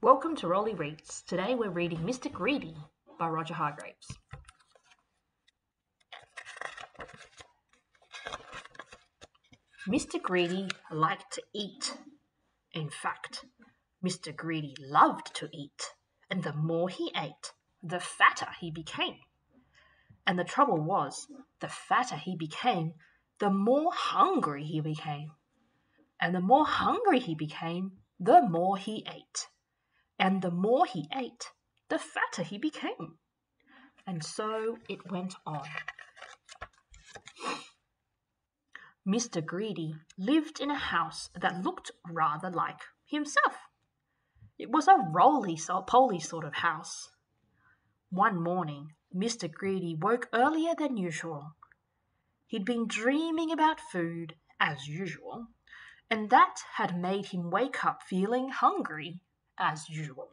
Welcome to Roly Reads. Today we're reading Mr Greedy by Roger Hargreaves. Mr Greedy liked to eat. In fact, Mr Greedy loved to eat, and the more he ate, the fatter he became. And the trouble was, the fatter he became, the more hungry he became. And the more hungry he became, the more he ate. And the more he ate, the fatter he became. And so it went on. Mr. Greedy lived in a house that looked rather like himself. It was a roly-poly sort of house. One morning, Mr. Greedy woke earlier than usual. He'd been dreaming about food, as usual, and that had made him wake up feeling hungry, as usual.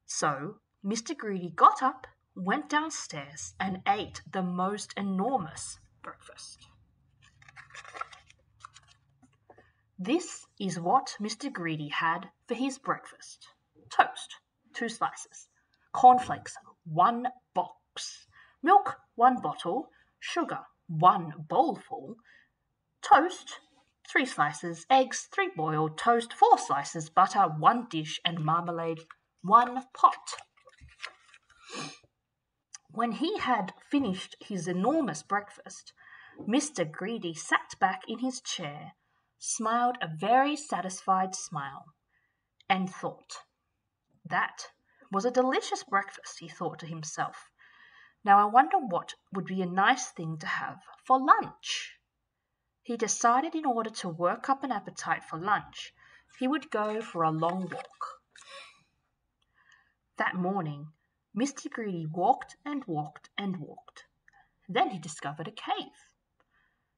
So, Mr. Greedy got up, went downstairs, and ate the most enormous breakfast. This is what Mr. Greedy had for his breakfast. Toast, 2 slices. Cornflakes, 1 box. Milk, 1 bottle. Sugar, 1 bowlful. Toast, 3 slices. Eggs, 3 boiled. Toast, 4 slices. Butter, 1 dish. And marmalade, 1 pot. When he had finished his enormous breakfast, Mr. Greedy sat back in his chair, smiled a very satisfied smile, and thought. That was a delicious breakfast, he thought to himself. Now I wonder what would be a nice thing to have for lunch. He decided in order to work up an appetite for lunch, he would go for a long walk. That morning, Mr. Greedy walked and walked and walked. Then he discovered a cave.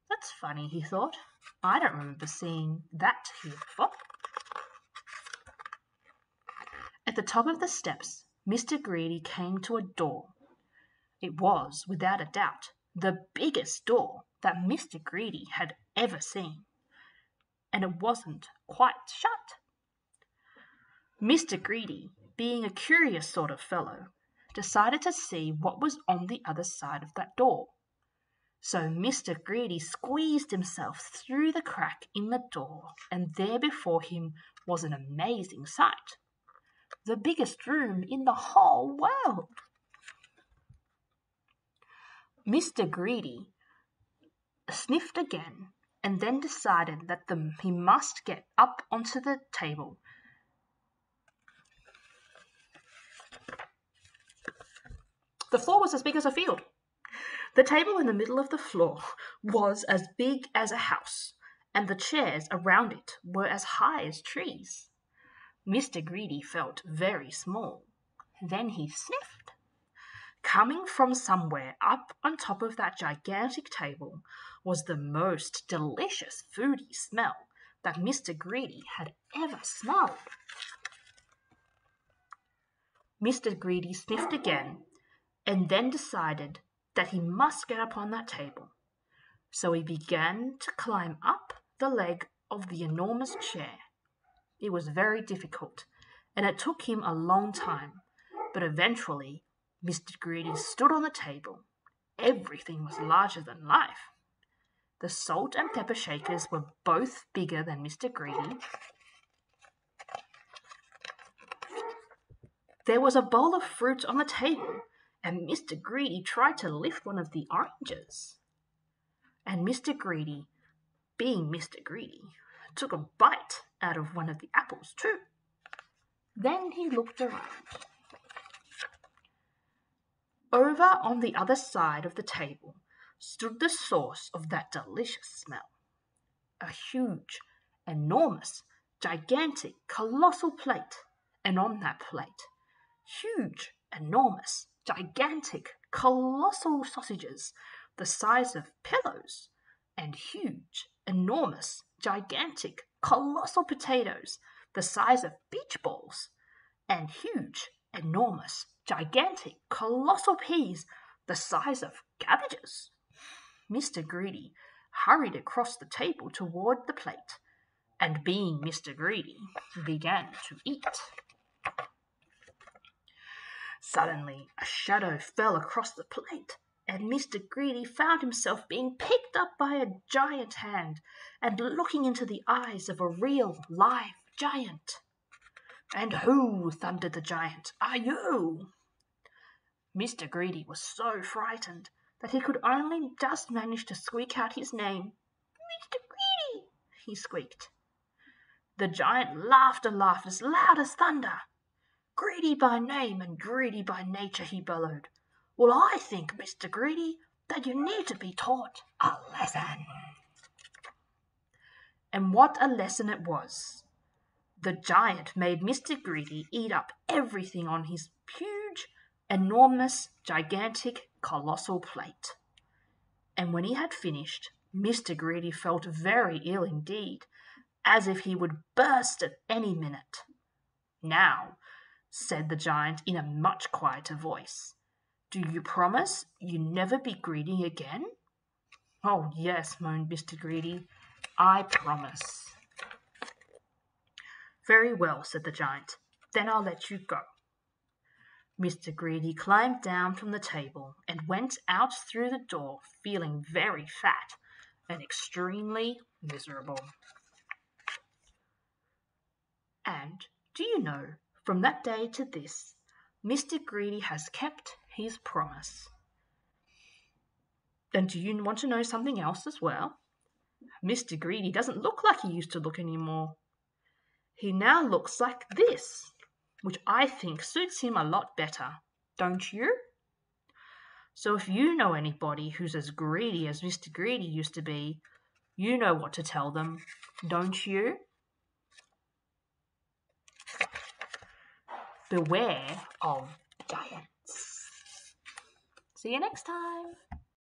That's funny, he thought. I don't remember seeing that here before. At the top of the steps, Mr. Greedy came to a door. It was, without a doubt, the biggest door that Mr. Greedy had ever seen. And it wasn't quite shut. Mr. Greedy, being a curious sort of fellow, decided to see what was on the other side of that door. So Mr. Greedy squeezed himself through the crack in the door, and there before him was an amazing sight. The biggest room in the whole world. Mr. Greedy sniffed again, and then decided that he must get up onto the table. The floor was as big as a field. The table in the middle of the floor was as big as a house, and the chairs around it were as high as trees. Mr. Greedy felt very small. Then he sniffed. Coming from somewhere up on top of that gigantic table was the most delicious foody smell that Mr. Greedy had ever smelled. Mr. Greedy sniffed again, and then decided that he must get up on that table. So he began to climb up the leg of the enormous chair. It was very difficult, and it took him a long time, but eventually Mr. Greedy stood on the table. Everything was larger than life. The salt and pepper shakers were both bigger than Mr. Greedy. There was a bowl of fruit on the table, and Mr. Greedy tried to lift one of the oranges. And Mr. Greedy, being Mr. Greedy, took a bite out of one of the apples too. Then he looked around. Over on the other side of the table stood the source of that delicious smell. A huge, enormous, gigantic, colossal plate, and on that plate, huge, enormous, gigantic, colossal sausages the size of pillows, and huge, enormous, gigantic, colossal potatoes the size of beach balls, and huge, enormous, gigantic, colossal peas the size of cabbages. Mr. Greedy hurried across the table toward the plate, and being Mr. Greedy, began to eat. Suddenly, a shadow fell across the plate, and Mr. Greedy found himself being picked up by a giant hand and looking into the eyes of a real, live giant. "And who," thundered the giant, "are you?" Mr. Greedy was so frightened that he could only just manage to squeak out his name. "Mr. Greedy," he squeaked. The giant laughed a laugh as loud as thunder. "Greedy by name and greedy by nature," he bellowed. "Well, I think, Mr. Greedy, that you need to be taught a lesson." And what a lesson it was! The giant made Mr. Greedy eat up everything on his huge, enormous, gigantic, colossal plate. And when he had finished, Mr. Greedy felt very ill indeed, as if he would burst at any minute. "Now," said the giant in a much quieter voice, "do you promise you never be greedy again?" "Oh, yes," moaned Mr. Greedy, "I promise." "Very well," said the giant, "then I'll let you go." Mr. Greedy climbed down from the table and went out through the door feeling very fat and extremely miserable. And, do you know, from that day to this, Mr. Greedy has kept his promise. And do you want to know something else as well? Mr. Greedy doesn't look like he used to look anymore. He now looks like this, which I think suits him a lot better, don't you? So if you know anybody who's as greedy as Mr. Greedy used to be, you know what to tell them, don't you? Beware of giants. See you next time.